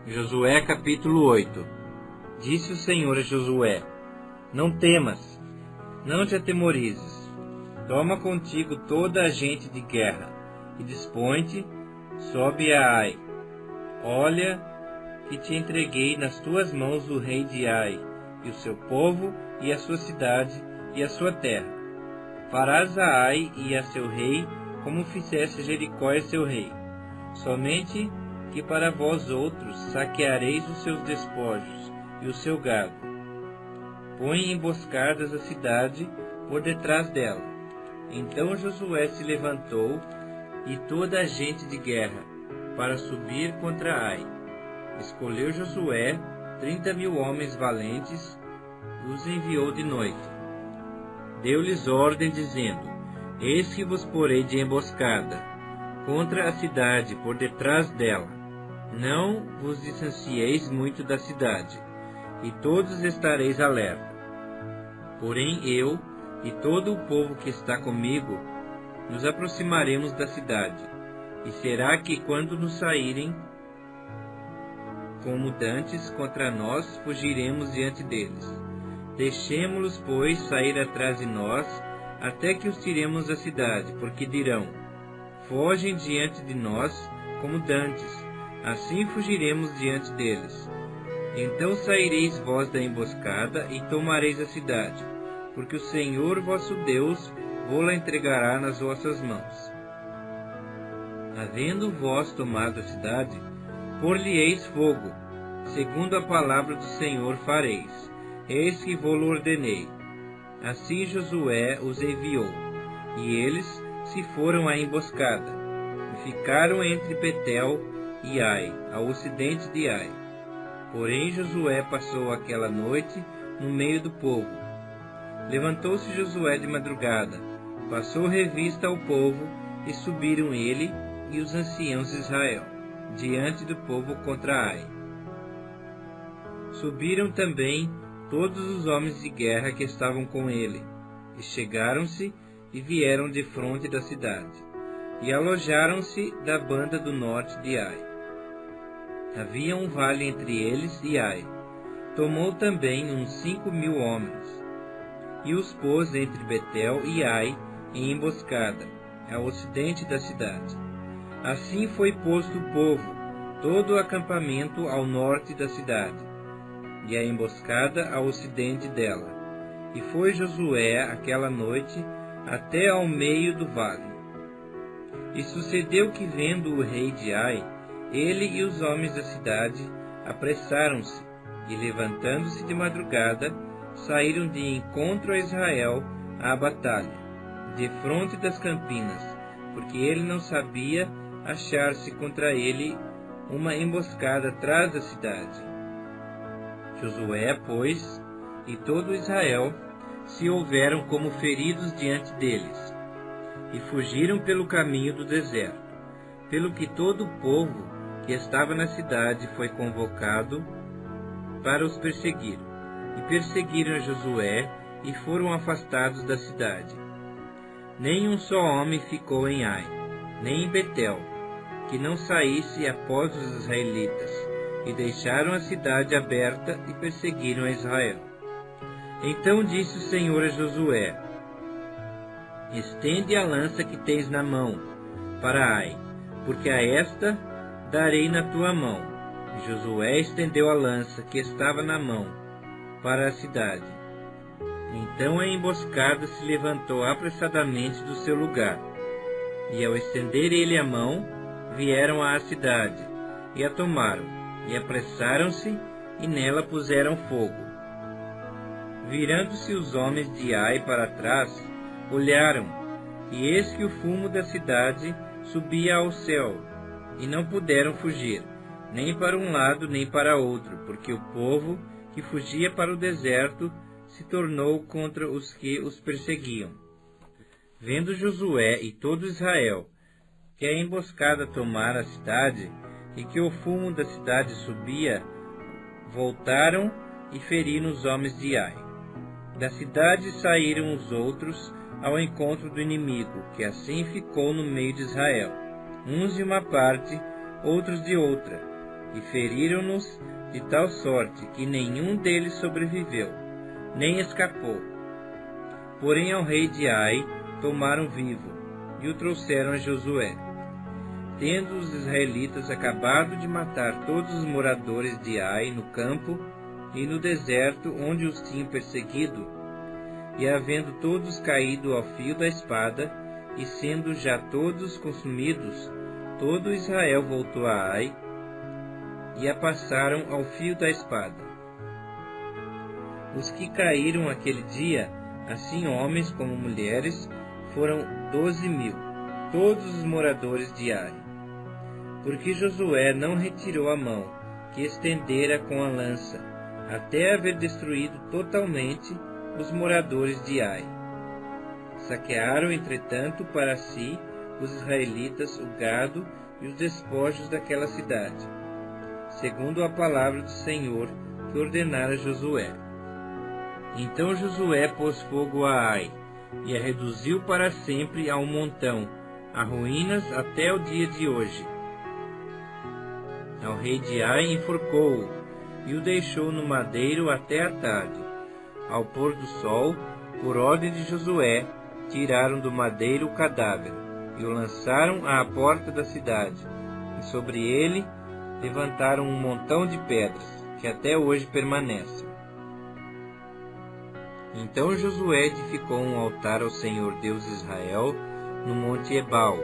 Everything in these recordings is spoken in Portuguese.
Josué capítulo 8. Disse o Senhor a Josué: Não temas, não te atemorizes. Toma contigo toda a gente de guerra e dispõe-te, sobe a Ai. Olha que te entreguei nas tuas mãos o rei de Ai, e o seu povo, e a sua cidade, e a sua terra. Farás a Ai e a seu rei como fizeste Jericó e seu rei. Somente que para vós outros saqueareis os seus despojos e o seu gado. Põe emboscadas a cidade por detrás dela. Então Josué se levantou e toda a gente de guerra para subir contra Ai. Escolheu Josué 30.000 homens valentes e os enviou de noite. Deu-lhes ordem dizendo: Eis que vos porei de emboscada contra a cidade por detrás dela. Não vos distancieis muito da cidade, e todos estareis alerta. Porém eu e todo o povo que está comigo nos aproximaremos da cidade, e será que quando nos saírem como dantes contra nós, fugiremos diante deles. Deixemo-los, pois, sair atrás de nós, até que os tiremos da cidade, porque dirão: Fogem diante de nós como dantes. Assim fugiremos diante deles. Então saireis vós da emboscada e tomareis a cidade, porque o Senhor vosso Deus vô-la entregará nas vossas mãos. Havendo vós tomado a cidade, por-lhe-eis fogo, segundo a palavra do Senhor fareis. Eis que vô-lo ordenei. Assim Josué os enviou, e eles se foram à emboscada, e ficaram entre Betel e Ai, ao ocidente de Ai. Porém Josué passou aquela noite no meio do povo. Levantou-se Josué de madrugada, passou revista ao povo, e subiram ele e os anciãos de Israel diante do povo contra Ai. Subiram também todos os homens de guerra que estavam com ele, e chegaram-se e vieram de fronte da cidade, e alojaram-se da banda do norte de Ai. Havia um vale entre eles e Ai. Tomou também uns 5.000 homens, e os pôs entre Betel e Ai em emboscada, ao ocidente da cidade. Assim foi posto o povo, todo o acampamento ao norte da cidade, e a emboscada ao ocidente dela. E foi Josué aquela noite até ao meio do vale. E sucedeu que, vendo o rei de Ai, ele e os homens da cidade apressaram-se, e levantando-se de madrugada, saíram de encontro a Israel à batalha, defronte das campinas, porque ele não sabia achar-se contra ele uma emboscada atrás da cidade. Josué, pois, e todo Israel se houveram como feridos diante deles, e fugiram pelo caminho do deserto, pelo que todo o povo que estava na cidade foi convocado para os perseguir. E perseguiram Josué e foram afastados da cidade. Nem um só homem ficou em Ai, nem em Betel, que não saísse após os israelitas, e deixaram a cidade aberta e perseguiram a Israel. Então disse o Senhor a Josué: Estende a lança que tens na mão para Ai, porque a esta darei na tua mão. E Josué estendeu a lança que estava na mão para a cidade. Então a emboscada se levantou apressadamente do seu lugar, e ao estender ele a mão, vieram à cidade, e a tomaram, e apressaram-se, e nela puseram fogo. Virando-se os homens de Ai para trás, olharam, e eis que o fumo da cidade subia ao céu, e não puderam fugir, nem para um lado nem para outro, porque o povo que fugia para o deserto se tornou contra os que os perseguiam. Vendo Josué e todo Israel que a emboscada tomara a cidade, e que o fumo da cidade subia, voltaram e feriram os homens de Ai. Da cidade saíram os outros ao encontro do inimigo, que assim ficou no meio de Israel, uns de uma parte, outros de outra, e feriram-nos de tal sorte que nenhum deles sobreviveu, nem escapou. Porém ao rei de Ai tomaram vivo e o trouxeram a Josué. Tendo os israelitas acabado de matar todos os moradores de Ai no campo e no deserto onde os tinham perseguido, e havendo todos caído ao fio da espada, e sendo já todos consumidos, todo Israel voltou a Ai, e a passaram ao fio da espada. Os que caíram aquele dia, assim homens como mulheres, foram 12.000, todos os moradores de Ai. Porque Josué não retirou a mão, que estendera com a lança, até haver destruído totalmente os moradores de Ai. Saquearam, entretanto, para si, os israelitas, o gado e os despojos daquela cidade, segundo a palavra do Senhor que ordenara Josué. Então Josué pôs fogo a Ai, e a reduziu para sempre a um montão, a ruínas até o dia de hoje. Ao rei de Ai enforcou-o, e o deixou no madeiro até a tarde. Ao pôr do sol, por ordem de Josué, tiraram do madeiro o cadáver, e o lançaram à porta da cidade, e sobre ele levantaram um montão de pedras, que até hoje permanecem. Então Josué edificou um altar ao Senhor Deus de Israel, no monte Ebal,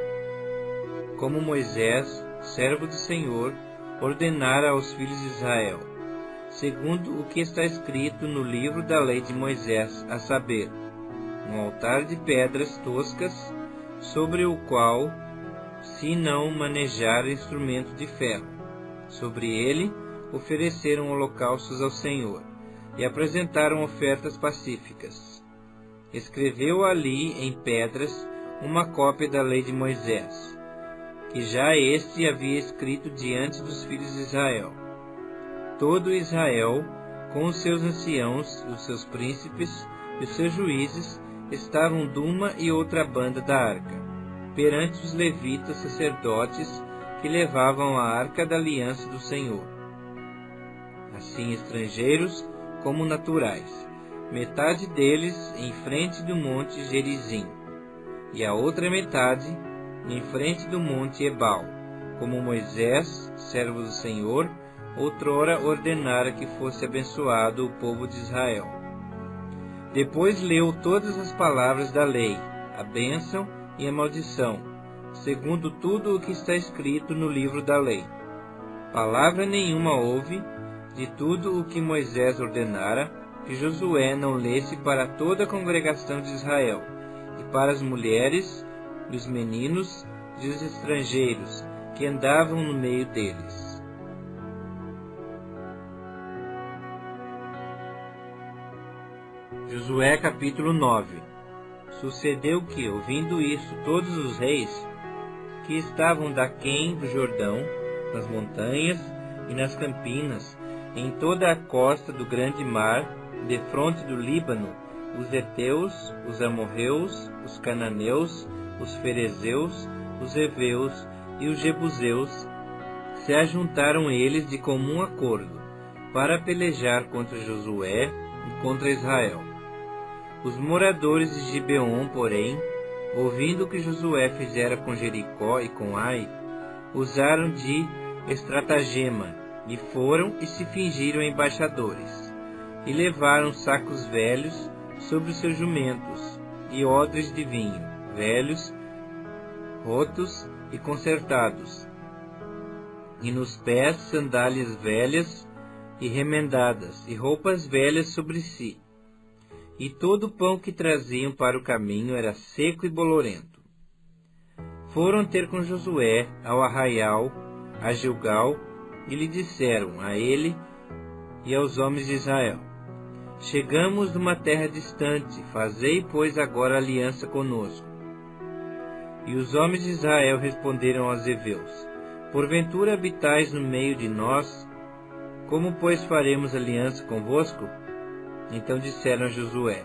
como Moisés, servo do Senhor, ordenara aos filhos de Israel, segundo o que está escrito no livro da lei de Moisés, a saber, um altar de pedras toscas, sobre o qual se não manejar instrumento de ferro. Sobre ele ofereceram holocaustos ao Senhor, e apresentaram ofertas pacíficas. Escreveu ali em pedras uma cópia da lei de Moisés, que já este havia escrito diante dos filhos de Israel. Todo Israel, com os seus anciãos, os seus príncipes e os seus juízes, estavam de uma e outra banda da arca, perante os levitas sacerdotes que levavam a arca da aliança do Senhor. Assim estrangeiros como naturais, metade deles em frente do monte Gerizim, e a outra metade em frente do monte Ebal, como Moisés, servo do Senhor, outrora ordenara que fosse abençoado o povo de Israel. Depois leu todas as palavras da lei, a bênção e a maldição, segundo tudo o que está escrito no livro da lei. Palavra nenhuma houve de tudo o que Moisés ordenara, que Josué não lesse para toda a congregação de Israel, e para as mulheres, e os meninos e os estrangeiros que andavam no meio deles. Josué capítulo 9. Sucedeu que, ouvindo isso, todos os reis que estavam daquém do Jordão, nas montanhas e nas campinas, em toda a costa do grande mar, defronte do Líbano, os heteus, os amorreus, os cananeus, os ferezeus, os heveus e os jebuseus, se ajuntaram eles de comum acordo, para pelejar contra Josué e contra Israel. Os moradores de Gibeon, porém, ouvindo o que Josué fizera com Jericó e com Ai, usaram de estratagema, e foram e se fingiram embaixadores, e levaram sacos velhos sobre os seus jumentos, e odres de vinho, velhos, rotos e consertados, e nos pés sandálias velhas e remendadas, e roupas velhas sobre si. E todo o pão que traziam para o caminho era seco e bolorento. Foram ter com Josué ao arraial, a Gilgal, e lhe disseram a ele e aos homens de Israel: Chegamos de uma terra distante, fazei, pois, agora aliança conosco. E os homens de Israel responderam aos heveus: Porventura habitais no meio de nós? Como, pois, faremos aliança convosco? Então disseram a Josué: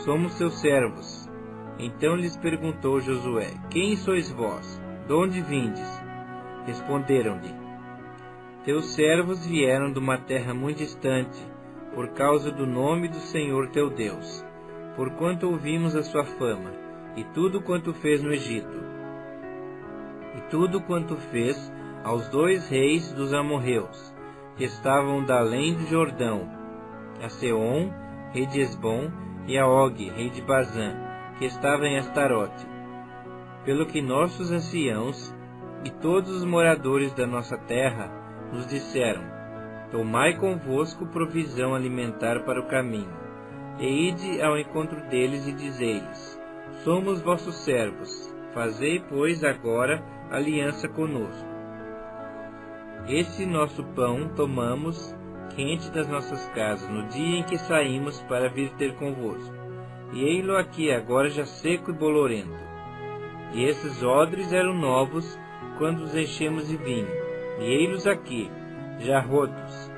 Somos seus servos. Então lhes perguntou Josué: Quem sois vós? De onde vindes? Responderam-lhe: Teus servos vieram de uma terra muito distante, por causa do nome do Senhor teu Deus, porquanto ouvimos a sua fama, e tudo quanto fez no Egito, e tudo quanto fez aos 2 reis dos amorreus, que estavam da além do Jordão, a Seom, rei de Esbom, e a Og, rei de Bazã, que estava em Astarote. Pelo que nossos anciãos e todos os moradores da nossa terra nos disseram: tomai convosco provisão alimentar para o caminho, e ide ao encontro deles e dizei-lhes: somos vossos servos, fazei, pois, agora aliança conosco. Esse nosso pão tomamos quente das nossas casas, no dia em que saímos para vir ter convosco, e ei-lo aqui agora já seco e bolorento. E esses odres eram novos quando os enchemos de vinho, e ei-los aqui, já rotos,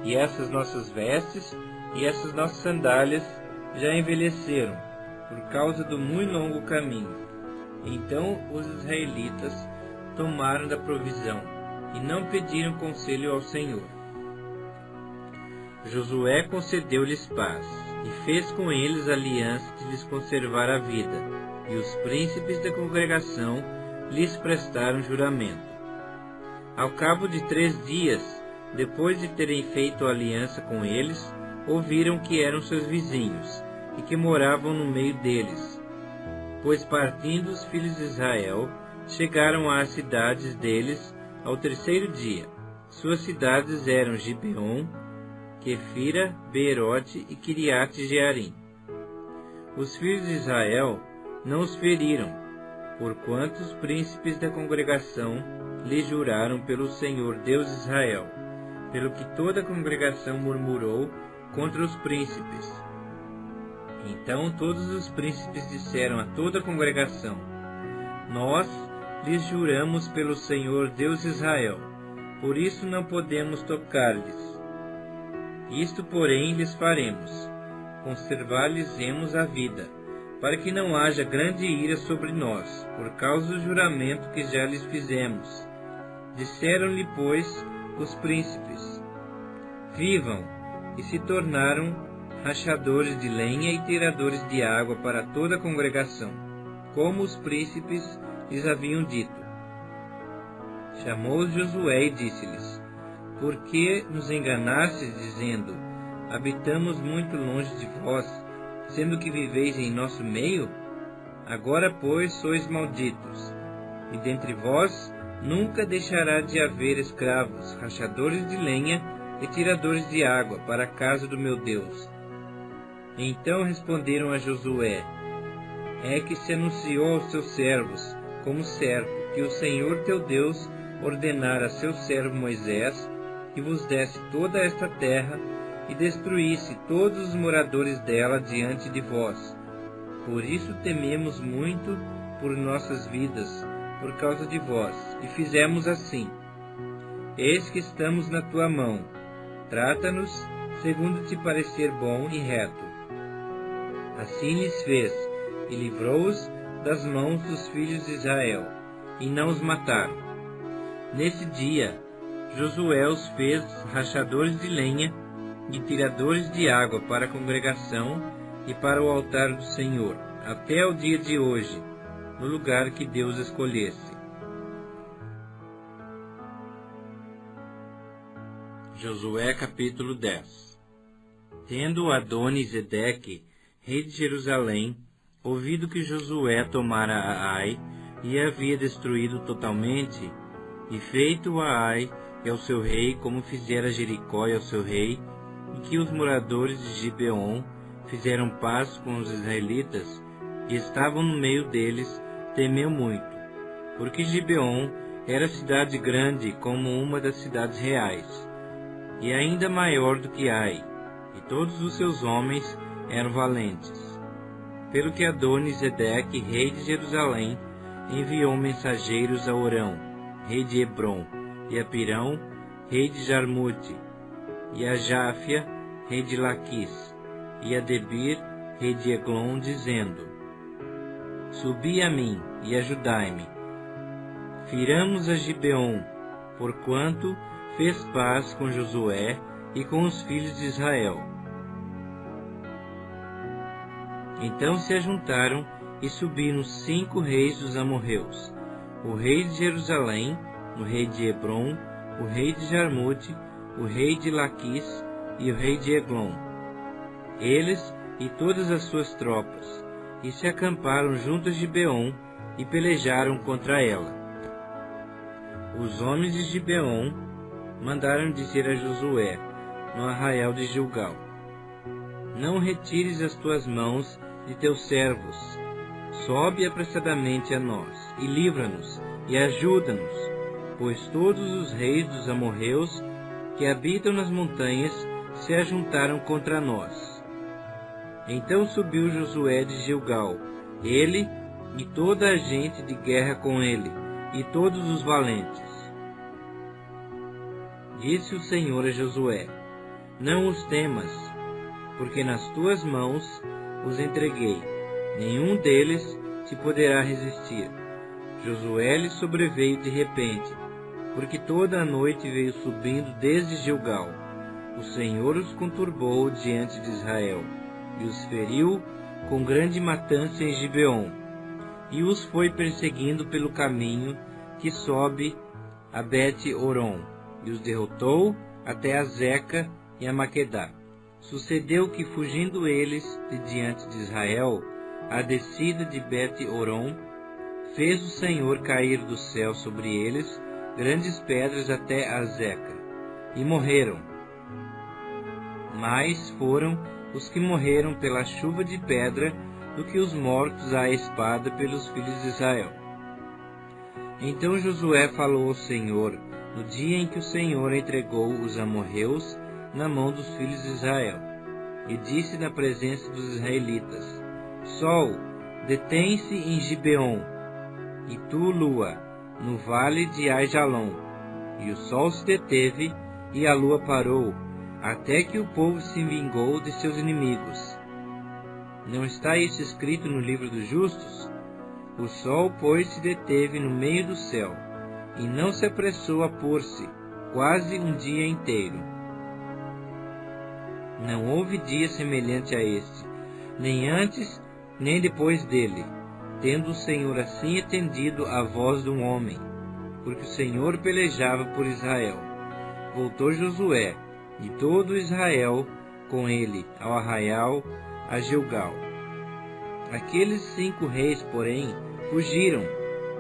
e essas nossas vestes e essas nossas sandálias já envelheceram, por causa do muito longo caminho. Então os israelitas tomaram da provisão, e não pediram conselho ao Senhor. Josué concedeu-lhes paz, e fez com eles aliança de lhes conservar a vida, e os príncipes da congregação lhes prestaram juramento. Ao cabo de 3 dias, depois de terem feito aliança com eles, ouviram que eram seus vizinhos, e que moravam no meio deles. Pois partindo os filhos de Israel, chegaram às cidades deles ao 3º dia. Suas cidades eram Gibeon, Quefira, Beerote e Quiriate-Jearim. Os filhos de Israel não os feriram, porquanto os príncipes da congregação lhe juraram pelo Senhor Deus de Israel, pelo que toda a congregação murmurou contra os príncipes. Então todos os príncipes disseram a toda a congregação: nós lhes juramos pelo Senhor Deus de Israel, por isso não podemos tocar-lhes. Isto, porém, lhes faremos: conservar-lhes-emos a vida, para que não haja grande ira sobre nós, por causa do juramento que já lhes fizemos. Disseram-lhe, pois, os príncipes: vivam, e se tornaram rachadores de lenha e tiradores de água para toda a congregação, como os príncipes lhes haviam dito. Chamou Josué e disse-lhes: por que nos enganastes, dizendo: habitamos muito longe de vós, sendo que viveis em nosso meio? Agora, pois, sois malditos, e dentre vós nunca deixará de haver escravos, rachadores de lenha e tiradores de água para a casa do meu Deus. Então responderam a Josué: é que se anunciou aos seus servos, como certo, que o Senhor teu Deus ordenara a seu servo Moisés que vos desse toda esta terra e destruísse todos os moradores dela diante de vós. Por isso tememos muito por nossas vidas, por causa de vós, e fizemos assim. Eis que estamos na tua mão, trata-nos segundo te parecer bom e reto. Assim lhes fez, e livrou-os das mãos dos filhos de Israel, e não os mataram. Nesse dia, Josué os fez rachadores de lenha e tiradores de água para a congregação e para o altar do Senhor, até o dia de hoje, no lugar que Deus escolhesse. Josué capítulo 10. Tendo Adoni-Zedeque, rei de Jerusalém, ouvido que Josué tomara a Ai e a havia destruído totalmente, e feito a Ai e ao seu rei como fizera Jericó e ao seu rei, e que os moradores de Gibeon fizeram paz com os israelitas, e estavam no meio deles, temeu muito, porque Gibeon era cidade grande como uma das cidades reais, e ainda maior do que Ai, e todos os seus homens eram valentes. Pelo que Adoni-Zedeque, rei de Jerusalém, enviou mensageiros a Orão, rei de Hebrom, e a Pirão, rei de Jarmute, e a Jáfia, rei de Laquis, e a Debir, rei de Eglon, dizendo: subi a mim e ajudai-me. Firamos a Gibeon, porquanto fez paz com Josué e com os filhos de Israel. Então se ajuntaram e subiram 5 reis dos amorreus, o rei de Jerusalém, o rei de Hebrom, o rei de Jarmute, o rei de Laquis e o rei de Eglon, eles e todas as suas tropas, e se acamparam junto a Gibeon e pelejaram contra ela. Os homens de Gibeon mandaram dizer a Josué, no arraial de Gilgal: Não retires as tuas mãos de teus servos, sobe apressadamente a nós, e livra-nos, e ajuda-nos, pois todos os reis dos amorreus que habitam nas montanhas se ajuntaram contra nós. Então subiu Josué de Gilgal, ele e toda a gente de guerra com ele, e todos os valentes. Disse o Senhor a Josué: Não os temas, porque nas tuas mãos os entreguei. Nenhum deles te poderá resistir. Josué lhe sobreveio de repente, porque toda a noite veio subindo desde Gilgal. O Senhor os conturbou diante de Israel, e os feriu com grande matança em Gibeon, e os foi perseguindo pelo caminho que sobe a Bet-Oron, e os derrotou até a Zeca e a Maquedá. Sucedeu que, fugindo eles de diante de Israel, a descida de Bet-Oron, fez o Senhor cair do céu sobre eles grandes pedras até a Zeca, e morreram. Mais foram os que morreram pela chuva de pedra do que os mortos à espada pelos filhos de Israel. Então Josué falou ao Senhor no dia em que o Senhor entregou os amorreus na mão dos filhos de Israel, e disse na presença dos israelitas: Sol, detém-se em Gibeon, e tu, lua, no vale de Aijalon. E o sol se deteve, e a lua parou, até que o povo se vingou de seus inimigos. Não está isso escrito no livro dos justos? O sol, pois, se deteve no meio do céu, e não se apressou a pôr-se, quase um dia inteiro. Não houve dia semelhante a este, nem antes, nem depois dele, tendo o Senhor assim atendido à voz de um homem, porque o Senhor pelejava por Israel. Voltou Josué e todo Israel com ele ao arraial a Gilgal. Aqueles 5 reis, porém, fugiram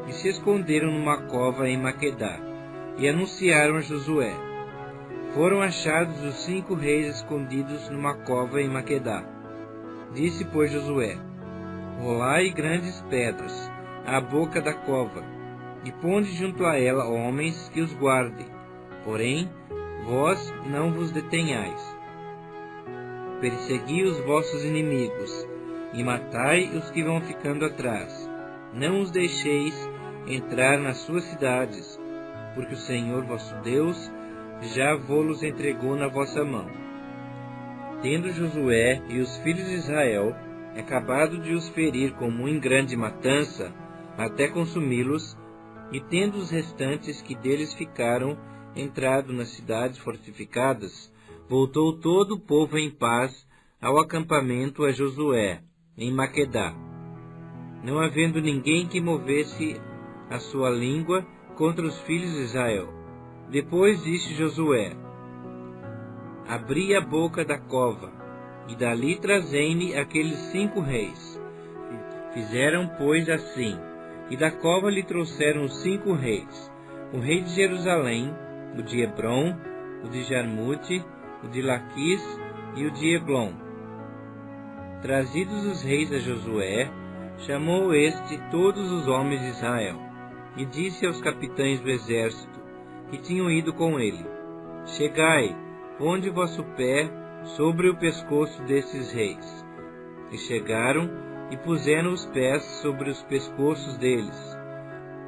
e se esconderam numa cova em Maquedá, e anunciaram a Josué. Foram achados os 5 reis escondidos numa cova em Maquedá. Disse, pois, Josué: Rolai grandes pedras à boca da cova, e ponde junto a ela homens que os guardem. Porém, vós não vos detenhais. Persegui os vossos inimigos, e matai os que vão ficando atrás. Não os deixeis entrar nas suas cidades, porque o Senhor vosso Deus já vos entregou na vossa mão. Tendo Josué e os filhos de Israel acabado de os ferir com muito grande matança, até consumi-los, e tendo os restantes que deles ficaram entrado nas cidades fortificadas, voltou todo o povo em paz ao acampamento a Josué, em Maquedá, não havendo ninguém que movesse a sua língua contra os filhos de Israel. Depois disse Josué: Abri a boca da cova, e dali trazei-me aqueles 5 reis. Fizeram, pois, assim, e da cova lhe trouxeram os 5 reis, o rei de Jerusalém, o de Hebrom, o de Jarmute, o de Laquis e o de Eglon. Trazidos os reis a Josué, chamou este todos os homens de Israel, e disse aos capitães do exército, que tinham ido com ele: Chegai, ponde vosso pé sobre o pescoço desses reis. E chegaram, e puseram os pés sobre os pescoços deles.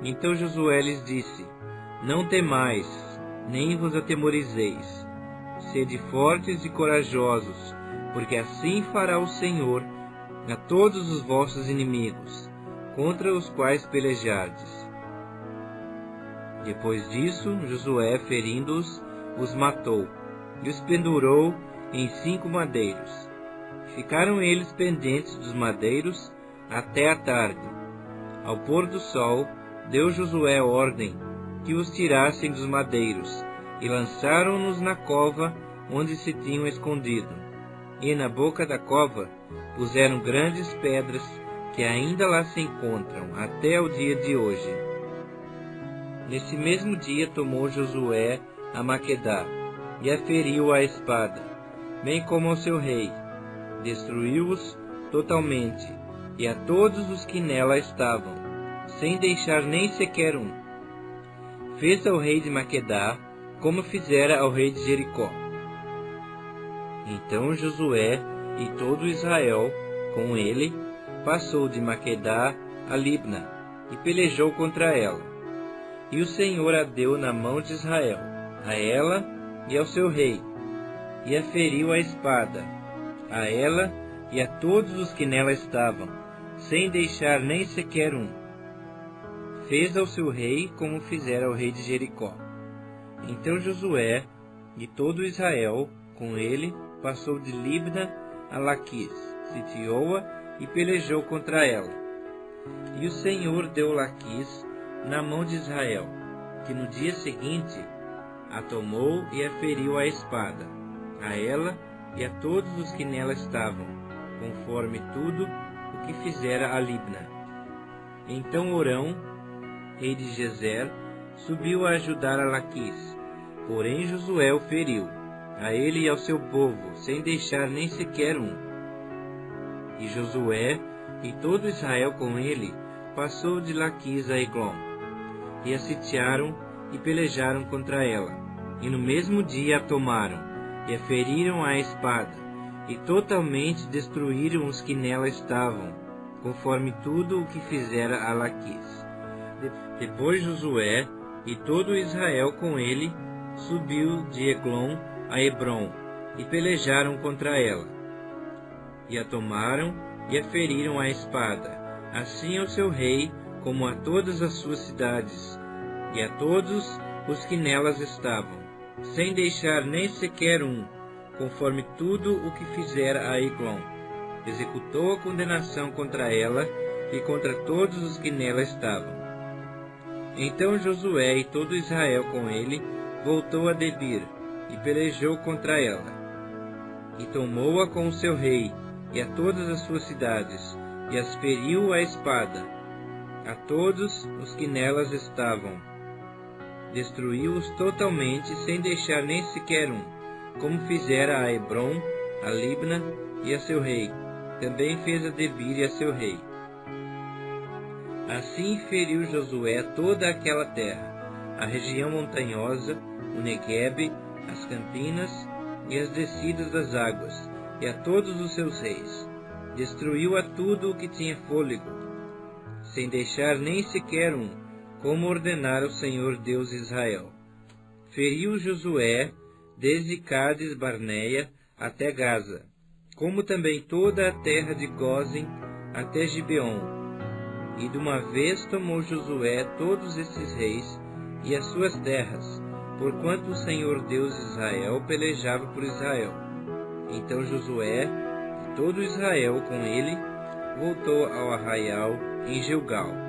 Então Josué lhes disse: Não temais, nem vos atemorizeis. Sede fortes e corajosos, porque assim fará o Senhor a todos os vossos inimigos, contra os quais pelejardes. Depois disso, Josué, ferindo-os, os matou e os pendurou em 5 madeiros. Ficaram eles pendentes dos madeiros até a tarde. Ao pôr do sol, deu Josué ordem que os tirassem dos madeiros, e lançaram-nos na cova onde se tinham escondido. E na boca da cova puseram grandes pedras que ainda lá se encontram até o dia de hoje. Nesse mesmo dia tomou Josué a Maquedá e a feriu à espada, bem como ao seu rei. Destruiu-os totalmente, e a todos os que nela estavam, sem deixar nem sequer um. Fez ao rei de Maquedá como fizera ao rei de Jericó. Então Josué e todo Israel com ele passou de Maquedá a Libna e pelejou contra ela. E o Senhor a deu na mão de Israel, a ela e ao seu rei, e a feriu à espada, a ela e a todos os que nela estavam, sem deixar nem sequer um. Fez ao seu rei como fizera ao rei de Jericó. Então Josué e todo Israel com ele passou de Libna a Laquis, sitiou-a e pelejou contra ela. E o Senhor deu Laquis na mão de Israel, que no dia seguinte a tomou e a feriu à espada, a ela e a todos os que nela estavam, conforme tudo o que fizera a Libna. Então Orão, rei de Gezer, subiu a ajudar a Laquis, porém Josué o feriu, a ele e ao seu povo, sem deixar nem sequer um. E Josué e todo Israel com ele passou de Laquis a Eglon, e a sitiaram e pelejaram contra ela, e no mesmo dia a tomaram, e a feriram à espada, e totalmente destruíram os que nela estavam, conforme tudo o que fizera a Laquis. Depois Josué e todo Israel com ele subiu de Eglon a Hebrom, e pelejaram contra ela, e a tomaram e a feriram à espada, assim ao seu rei como a todas as suas cidades, e a todos os que nelas estavam, sem deixar nem sequer um, conforme tudo o que fizera a Eglon. Executou a condenação contra ela e contra todos os que nela estavam. Então Josué e todo Israel com ele voltou a Debir, e pelejou contra ela, e tomou-a com o seu rei, e a todas as suas cidades, e as feriu à espada, a todos os que nelas estavam. Destruiu-os totalmente, sem deixar nem sequer um, como fizera a Hebrom, a Libna e a seu rei. Também fez a Debir e a seu rei. Assim feriu Josué toda aquela terra, a região montanhosa, o Neguebe, as campinas e as descidas das águas, e a todos os seus reis. Destruiu a tudo o que tinha fôlego, sem deixar nem sequer um, como ordenara o Senhor Deus de Israel. Feriu Josué desde Cádiz Barneia até Gaza, como também toda a terra de Gósen até Gibeon. E de uma vez tomou Josué todos esses reis e as suas terras, porquanto o Senhor Deus de Israel pelejava por Israel. Então Josué e todo Israel com ele voltou ao arraial em Gilgal.